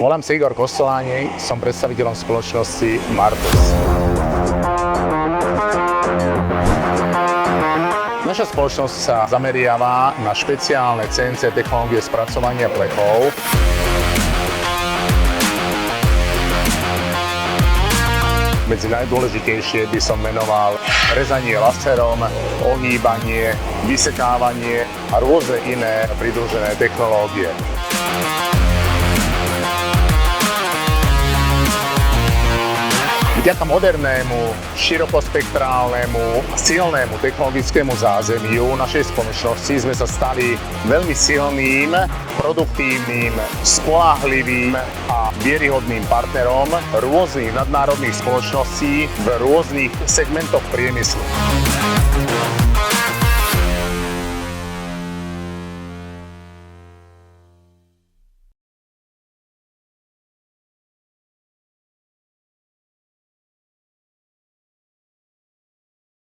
Volám sa Igor Kostoláni, som predstaviteľom spoločnosti Martus. Naša spoločnosť sa zameriava na špeciálne CNC technológie spracovania plechov. Medzi najdôležitejšie by som menoval rezanie laserom, ohýbanie, vysekávanie a rôzne iné pridružené technológie. Vďaka modernému, širokospektrálnemu, silnému technologickému zázemiu našej spoločnosti sme sa stali veľmi silným, produktívnym, spoľahlivým a vieryhodným partnerom rôznych nadnárodných spoločností v rôznych segmentoch priemyslu.